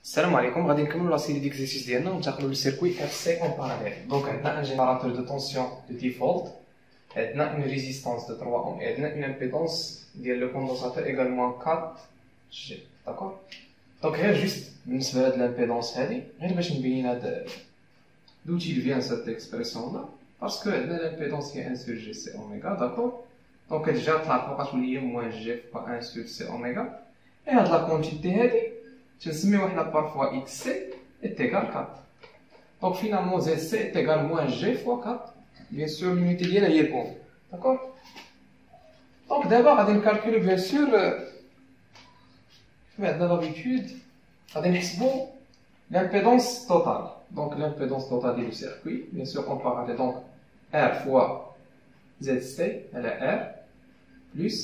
السلام عليكم. غادي نكملوا لا سيري ديكزيرسيس ديالنا وننتقلوا للسيركوي ار سي اون باراليل. دونك عندنا ان جينيراتور دو طونسيون دو 10 فولت، عندنا اون ريزيستانس دو 3 اوم، عندنا اون امبيدونس ديال لو كوندونساتور ايغالمون 4 جي. داكور. دونك غير جوست بالنسبه لهاد الامبيدونس هادي، غير باش نبين هاد دوتي فيان سات اكسبريسيون لا، باسكو عندنا الامبيدونس هي 1 سور جي سي اوميغا. داكور. دونك الجي طلعت فوق تولي هي موان جي فوق 1 سور سي اوميغا، اي هاد لا كونتيتي هادي تنسميو حنا بارفوا اكس سي est égal 4. Donc finalement ZC est égal moins G fois 4. Bien sûr l'unité ديالها هي الأوم. D'accord. Donc d'abord غادي نكالكولو bien sûr كما عندنا l'habitude غادي نحسبو l'impédance totale. Donc l'impédance totale du circuit, bien sûr on parle donc R fois ZC elle est R plus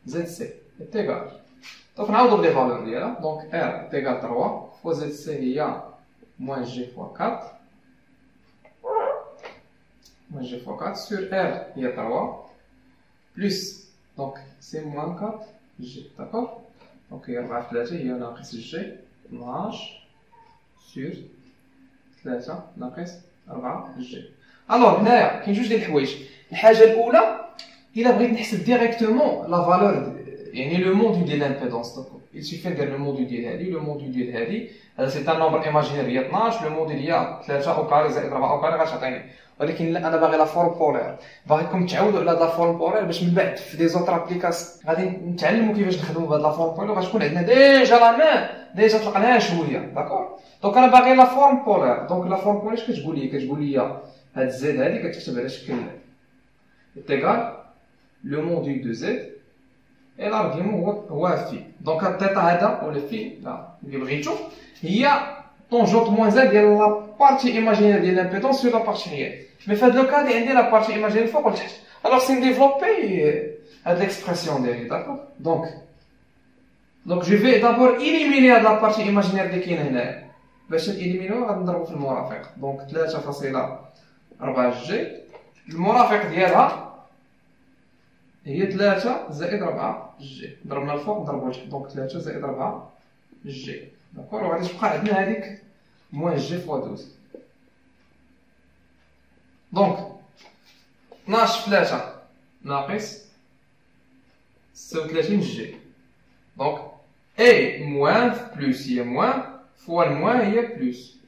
ZC est égal. Donc نعوضو بلي فالور ديالها. Donc R est égal 3 fois ZC هي moins G fois 4. Moins G fois 4 sur R il y a 3 plus, donc c'est moins 4 G. D'accord. Donc il y a 4 هي ناقص G 12 sur 3 ناقص 4 G. alors هنايا كاين جوج ديال الحوايج. الحاجه الاولى الا بغيت نحسب ديريكتومون لا فالور يعني لو موديل ديال لامبيدونس. il suffit ندير لو موديل ديال هادي لو موديل ديال هادي. هذا سي ان نومبر ايماجينير هي 12، لو موديل هي 3 او كاري زائد 4 او كاري غتعطيني. ولكن انا باغي لا فورم بولير، باغيكم تعودوا على لا فورم بولير باش من بعد في دي زوتر ابليكاسيون غادي نتعلموا كيفاش نخدموا بهاد لا فورم بولير، غتكون عندنا ديجا لا مان ديجا طلقناها شويه. داكور. دونك انا باغي لا فورم بولير. دونك لا فورم بولير اش كتقول لي؟ كتقول لي هاد زد هادي كتكتب على شكل تيغال لو موديل دو زد et l'argument هو في. دونك هاد الثيتا هذا ولا في اللي بغيتو هي طونجونت موان زد ديال لا بارتي ايماجينير ديال لامبيدونس سور لا بارتي ريال. مي في هاد لو كادي عندي لا بارتي ايماجينير فوق والتحت. الوغ سي نديفلوبي هاد ليكسبرسيون ديالي. داكور. دونك جو في دابور إليميني هاد لا بارتي ايماجينير اللي كاينه هنايا. باش نإليمينيو غادي نضربو في المرافق. دونك 3.4 جي المرافق ديالها هي 3 زائد 4 جي. ضربنا الفوق ضربو لتحت. دونك 3 زائد 4 جي. داكور. وغادي تبقى عندنا هذيك موان جي فوا 12. دونك 12 في 3 ناقص 36 جي. دونك اي موان بلوس هي موان فوا الموان هي بلوس.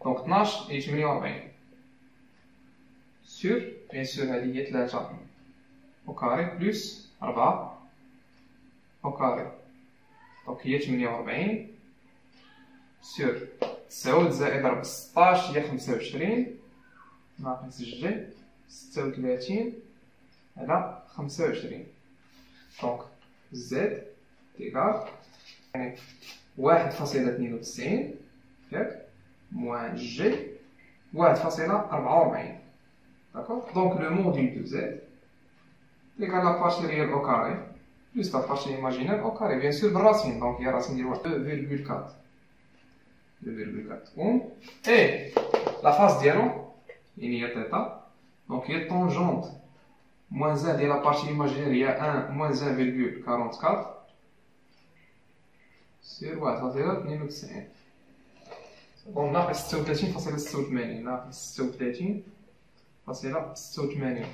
دونك 12 هي 48 سور بيان سور هذه هي 3 au carré plus 4 au carré. donc هي 48 sur 9 زائد 16 هي 25 ناقص جي 36 على 25. دونك زد تيغال يعني 1.92 ياك موان جي 1.44. داكور. دونك لو موديل دو زد égal la partie réelle au carré plus la partie imaginaire au carré, bien sûr بالراسين. دونك هي راسين ديال 2.4 ohm et la face ديالو يعني هي θ. دونك هي tangente moins 1 ديال la partie imaginaire هي 1 moins 1.44 sur 1.92. دونك ناقص 36.86 ناقص 36.86.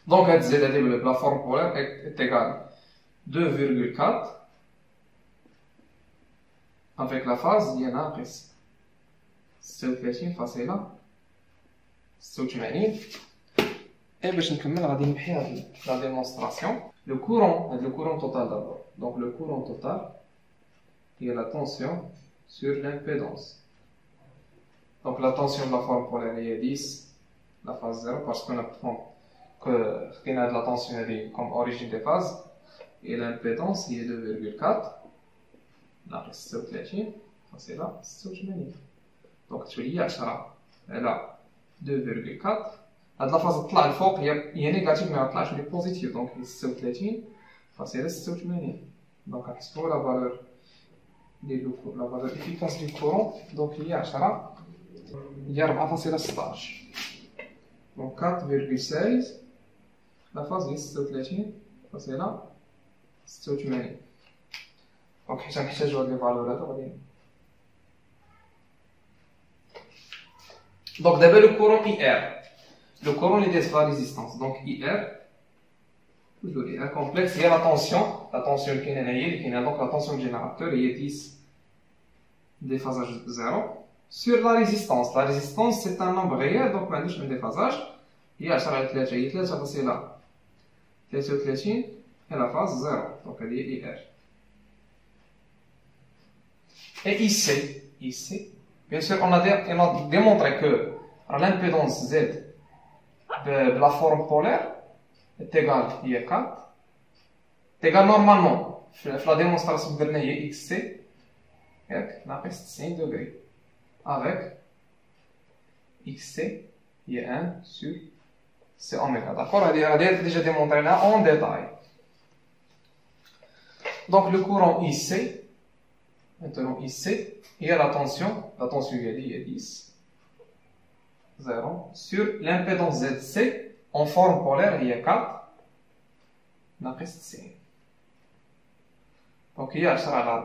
Donc, la forme polaire est égale 2,4 avec la phase il y en a 36 فاصلة 86. et باش نكمل غادي نمحي هاد لا ديمونستراسيون. le courant total d'abord. donc le courant total هي la tension sur l'impédance. donc la tension de la forme polaire هي 10 la phase 0 parce qu'on apprend que خدينا هاد لا طونسيون هادي كوم اوريجين دي فاز et l'impédance هي 2.4 ناقص 36 فاصلة 86. دونك تولي هي 10 على 2.4. هاد لا فاز طلع الفوق هي نيجاتيف ما طلعش لي بوزيتيف. دونك هي 36 فاصلة 86. دونك نحسبو لا فالور ديال لا فالور افيكاس دو كورون. دونك هي 10 هي 4.16. دونك 4.16 la phase هي 36 فاصلة 86. دونك حيت غنحتاجو هاد لي فالور هادو غادي. دونك دابا لو كورون اي ار، لو كورون اللي دايز في لا ريزيستانس. دونك اي ار toujours اي ار كومبلكس هي لا طونسيون اللي كاينه هنايا اللي كاينه. دونك لا طونسيون جينيراتور هي 10 déphasage 0 sur la résistance. La résistance c'est un nombre réel, donc ما عندوش un déphasage. هي 10 على 3 هي 3.33 et la phase 0. Donc elle est IR. Et ici, bien sûr, on a démontré que l'impédance Z de la forme polaire est égale à I4. est égale normalement, la démonstration de XC, ناقص 90 degrés. Avec XC, il y a 1 sur C oméga. D'accord? On a déjà démontré là en détail. Donc le courant IC, maintenant IC, il y a la tension il y a 10, 0, sur l'impédance ZC en forme polaire, il y a 4, ناقص 90. Donc il y a 10 على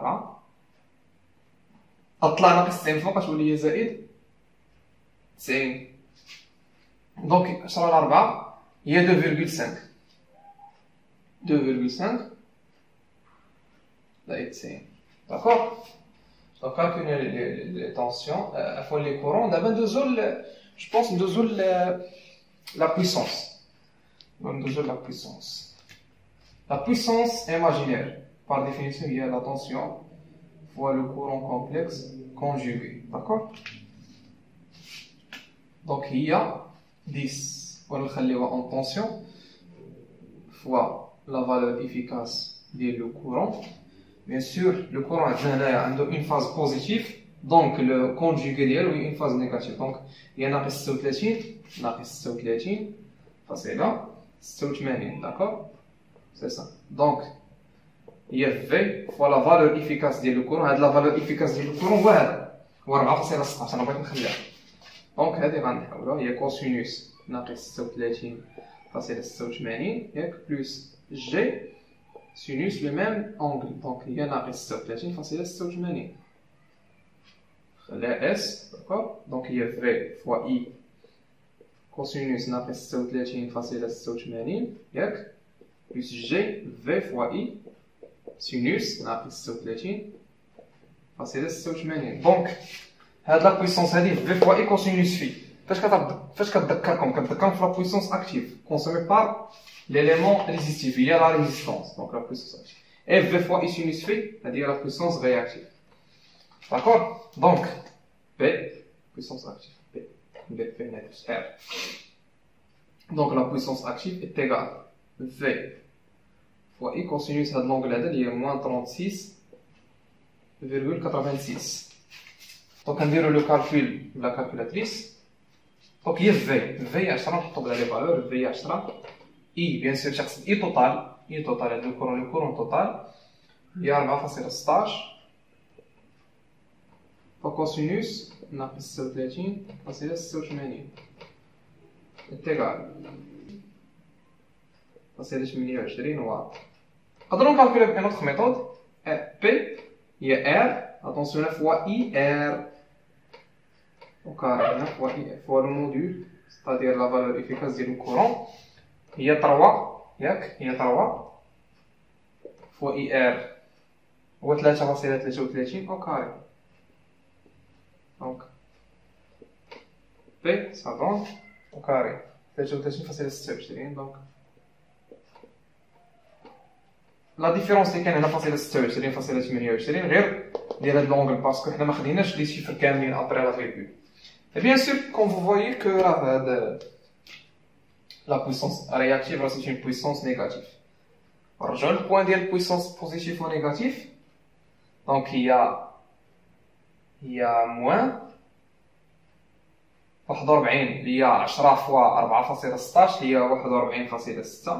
4. طلع ناقص 90 فوق تولي هي زائد 90. دونك 10 على 4 هي 2.5 زائد 90. داكوغ. دونك كالكولي لي طونسيون عفوا لي كورون. دابا ندوزو جو بونس ندوزو لا بويسونس. La puissance imaginaire, par définition, il y a la tension fois le courant complexe conjugué. D'accord? Donc il y a 10 en tension fois la valeur efficace du courant. Bien sûr, le courant a une phase positive, donc le conjugué d'elle a une phase négative. Donc il y en a 36, c'est là, 86, d'accord? C'est ça. Donc il y a V fois la valeur efficace du courant. La valeur efficace du courant هو 4.16. انا بغيت نخليها. دونك هذه غنحاولوها هي كوسينوس ناقص 36.86 ياك بلس جي سينوس لو ميم انغل. دونك هي ناقص 36.86 خليها اس. داكوغ. دونك هي في فوا اي كوسينوس ناقص 36.86 ياك بلس جي في فوا اي سينوس ناقص 36.86. دونك هاد لا بويسونس هادي في فوا اي كوسينوس في فاش كتذكركم في لا بويسونس اكتيف كونسومي بار ليليمون ريزيستيف هي لا ريزيستونس. دونك لا بويسونس اكتيف اف في فوا اي سينوس في هادي هي لا بويسونس رياكتيف. داكور. دونك بي بويسونس اكتيف بي ناقص ار. دونك لا بويسونس اكتيف est égale في fois i cosinus هاد l'angle هذا اللي هي moins 36.86. دونك نديرو لو كالكول بلا كالكولاتريس. دونك هي في 10 نحطو بلا لي فالور في 10 اي بيان سور تقصد اي توتال هاد لو كورون توتال هي 4.16 فكوسينوس ناقص 36.86 انتيغال 28 واط. نقدرو نكالكولي بأون اوتر ميثود. بي هي ار اتونسيون فوا اي ار او كاري فوا اي فوا لو مودول ستادير لا فالور افيكاس ديال الكورون هي 3 ياك هي 3 فوا اي ار هو 3.33 او كاري. دونك بي سا دون او كاري 33.26. دونك لا ديفيرونس اللي كاين هنا فاصله 26.28 غير ديال هاد لونغل باسكو حنا ما خديناش لي شيفر كاملين ابري لا فيرغول. Et bien sûr, comme vous voyez que la puissance réactive, c'est une puissance négative. Alors, j'ai le point de puissance positive ou négative. Donc, il y a moins 41 اللي هي 10 fois 4.16 هي 41.6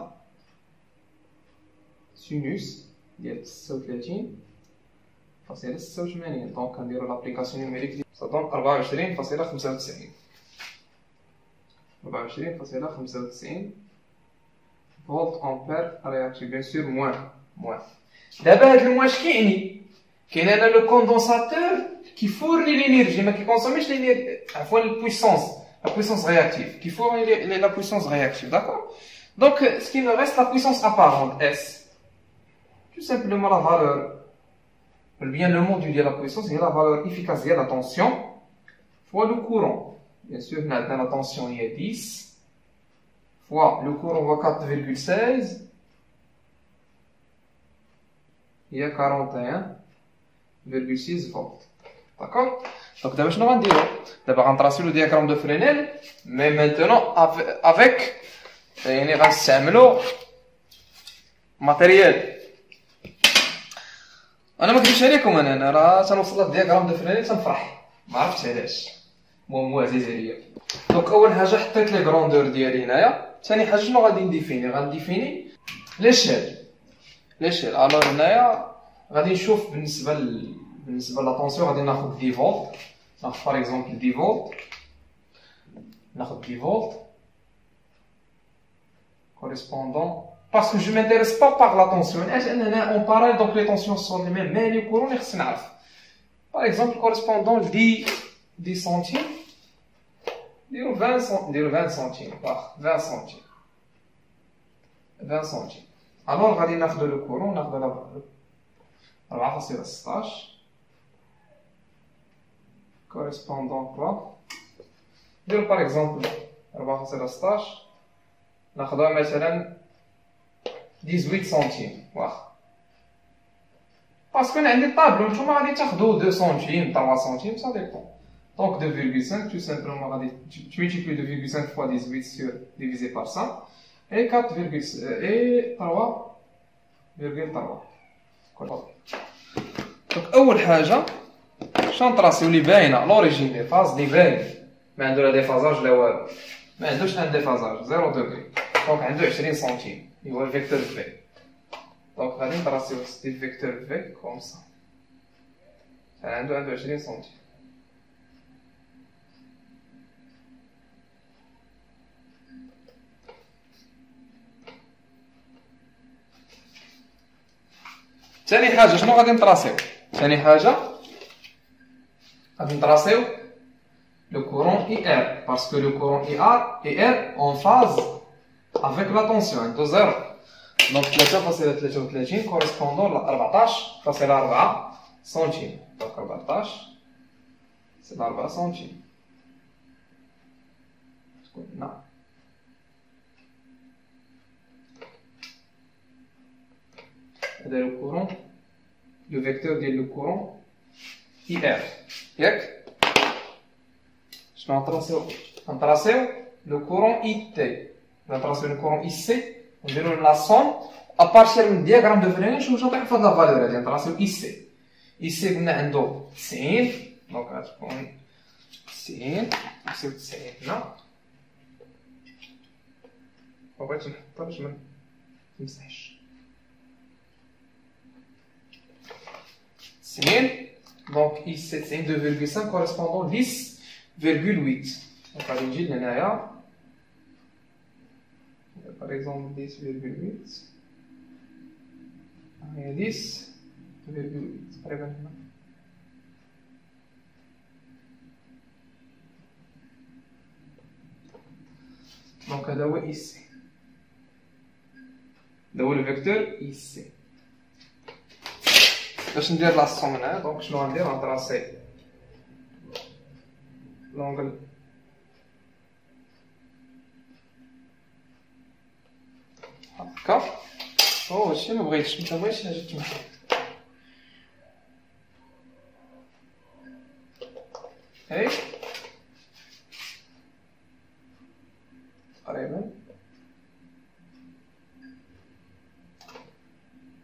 سينوس ديال 36.86. دونك كنديرو لابليكاسيون نيميريك صدون 24.95 فولت امبير رياكتيف. بيان سور موان. دابا هاد الموان اش كيعني؟ كاين هنا لو كوندونساتور كيفورني لينيرجي ما كيكونسوميش عفوا البويسونس لا بويسونس رياكتيف كيفورني لا بويسونس رياكتيف داكور دونك ce qui me reste la puissance apparente S tout simplement la valeur ou bien le module de la puissance c'est la valeur efficace de la tension fois le courant bien sûr la tension est 10 fois le courant va 4,16 il y a 41,6 volts. D'accord? Donc d'abord je vais dire d'abord on trace le diagramme de Fresnel mais maintenant avec يعني غنستعملوا ماتيريال انا ما كنتش عليكم انا راه تنوصل للدياغرام دو فرينيل تنفرح ما عرفتش علاش المهم عزيز عليا دونك اول حاجه حطيت لي غروندور ديالي هنايا ثاني حاجه شنو غادي غنديفيني ليشيل الوغ هنايا غادي نشوف بالنسبه لا طونسيون غادي ناخذ 10 فولت ناخذ باغ اكزومبل 10 فولت ناخذ 10 فولت correspondant parce que je m'intéresse pas par la tension en parallèle donc les tensions sont les mêmes mais le courant خصني نعرف par exemple correspondant 10 centimes نديرو 20 centimes 20 centimes 20 centimes alors غادي ناخذ le courant ناخذ 4.16 correspondant quoi نديرو par exemple 4.16 ناخذها مثلا 18 سنتيم واخا باسكو انا عندي طابلو نتوما غادي تاخذوا 2 سنتيم 3 سنتيم سا ديبون دونك 2,5 tout simplement غادي tu multiplies 2,5 fois 18 sur divisé par 100 et 3,3 دونك اول حاجه شنطراسيو لي باينه لوريجين دي فاز لي باين ما عنده لا ديفازاج لا والو ما عندوش ان ديفازاج 0 دوغري دونك عنده 20 سنتيم هو الفيكتور في دونك غادي نطراسيو الفيكتور في كوم سا عنده 20 سنتيم ثاني حاجه شنو غادي نطراسيو ثاني حاجه غادي نطراسيو le courant IR parce que le courant IR en phase avec la tension de 0 donc 3,33 correspondant à 14,4 centimes donc 14 c'est 4 centimes non هذا le courant le vecteur ديال le courant IR ياك نطراسيو لو كورون اي تي نطراسيو لو كورون اي سي نديرو لا سوم ابارتير من الدياغرام دو فرينيل شنو تنحفظ لا فالور هادي نطراسيو اي سي قلنا عنده 90 دونك غتكون 90 نسيو 90 هنا بغيت نحطها باش ما تمسحش 90 دونك اي سي 90 2,5 كوريسبوندون 10,8 donc غادي نجي لهنايا par exemple 10,8 هي 10,8 تقريبا هنا دونك هذا هو اي سي هذا هو الفيكتور اي سي باش ندير لا سوم هنا دونك شنو غندير غنطراسي l'angle هكا هادشي مبغيتش متبغيتش حاجه تمشي هاي تقريبا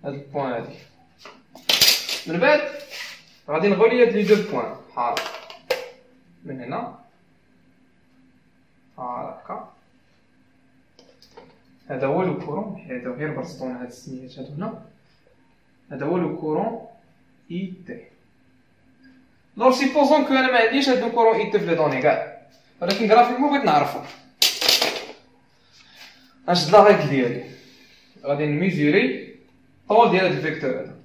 هاد البوان هادي من بعد غادي نغولي هاد لي دو بوان بحال من هنا هاكا هذا هو لو كورون هذا غير برسطون هاد السميات هادو هنا هذا هو لو كورون اي تي دونك سيبوزون كو انا ما عنديش هاد لو كورون اي تي في لي دوني كاع ولكن غرافيكمون بغيت نعرفو غنشد لا ريغل ديالي غادي نميزوري طول ديال هاد الفيكتور هذا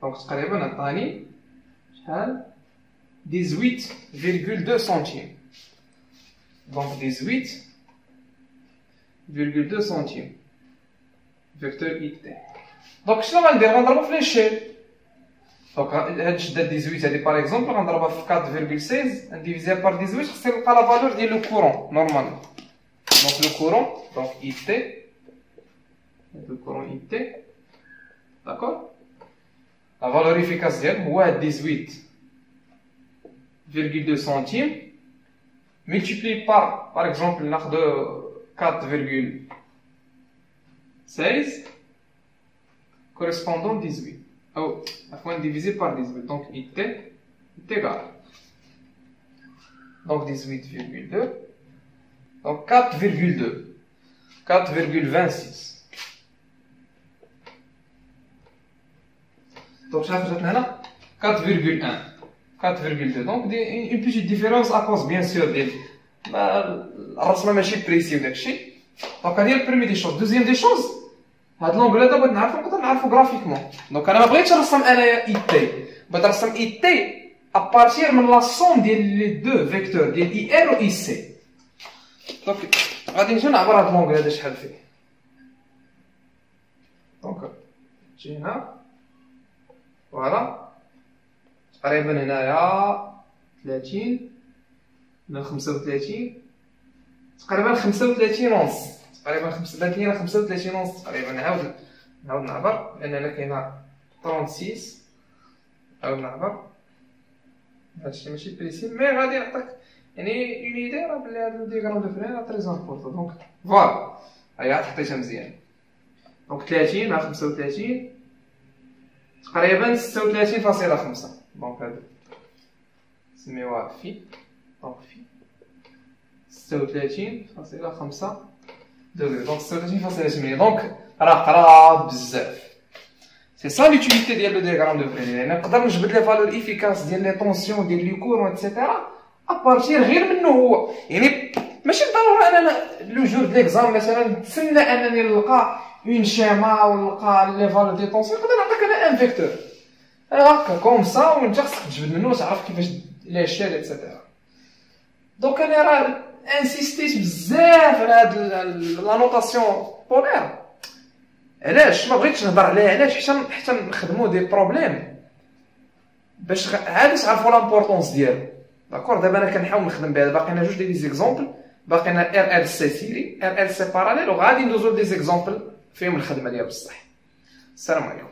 دونك تقريبا عطاني شحال 18,2 سنتيم. دونك 18,2 سنتيم فيكتور اي تي. دونك شنو غندير؟ غنضربو في ليشيل. دونك هاد الشدة 18 هادي باغ اكزومبل غنضربها في 4,16 نديفيزيها بار 18 خصني نلقى لا فالور ديال لو كورون نورمالمون. دونك لو كورون دونك اي تي لو كورون اي تي داكور. لا فالور افيكاس ديالهم هو هاد 18,2 سنتيم multiplié par exemple ناخدو 4,16 correspondant 18 ou afin divisé par 18 donc it est égal donc 18,2 donc 4,26 donc شحال جاتنا هنا 4,1 4,2 donc une petite différence à cause bien sûr ديال الرسمه ماشي بريسي وداكشي. دونك هادي هي البريمي دي شوز. دوزيام دي شوز هاد لونغ هذا بغيت نعرفو نقدر نعرفو غرافيكمون. دونك انا ما بغيتش نرسم انايا اي تي، بغيت نرسم اي تي ابارتير من لا سوم ديال لي دو فيكتور ديال اي ار و اي سي. دونك غادي نجي نعبر هاد لونغ هذا شحال فيه. دونك نجي هنا فوالا تقريبا هنايا 30 من 35 تقريبا 35 ونص تقريبا 35 ونص تقريبا. نعاود نعبر لان هنا كاينه 36 نعاود نعبر. هادشي ماشي بريسي مي غادي نعطيك يعني اون ايدي راه بلي هاد الديغرام دو فرين راه تري امبورطون. دونك فوالا هيا عاد حطيتها مزيان. دونك 30 مع 35 تقريبا 36.5. دونك هذا نسميوها في دونك في 36.5 دوغري. دونك 36.8 دونك راه قراب بزاف. سي سا لوتيليتي ديال لو ديغرام دو فرين. يعني نقدر نجبد لي فالور افيكاس ديال لي طونسيون ديال لي كورون اكسيتيرا ابارتير غير منه هو. يعني ماشي بالضروره اننا لو جور د ليكزام مثلا نتسنى انني نلقى اون شيما ونلقى لي فالور دي طونسيون. نقدر نعطيك انا ان فيكتور هكا كوم سا وانت خصك تجبد منه وتعرف كيفاش ليشيل اكسيتيرا. دونك انا راه انسيستيت بزاف على هاد لا نوطاسيون بولير. علاش ما بغيتش نهضر عليها؟ علاش حتى نخدمو دي بروبليم باش عاد تعرفوا لامبورطونس ديالو. داكور دابا انا كنحاول نخدم بها. باقينا جوج دي زيكزامبل، باقينا ار ال سي سيري ار ال سي باراليل وغادي ندوزو دي زيكزامبل فيهم الخدمه ديال بصح. السلام عليكم.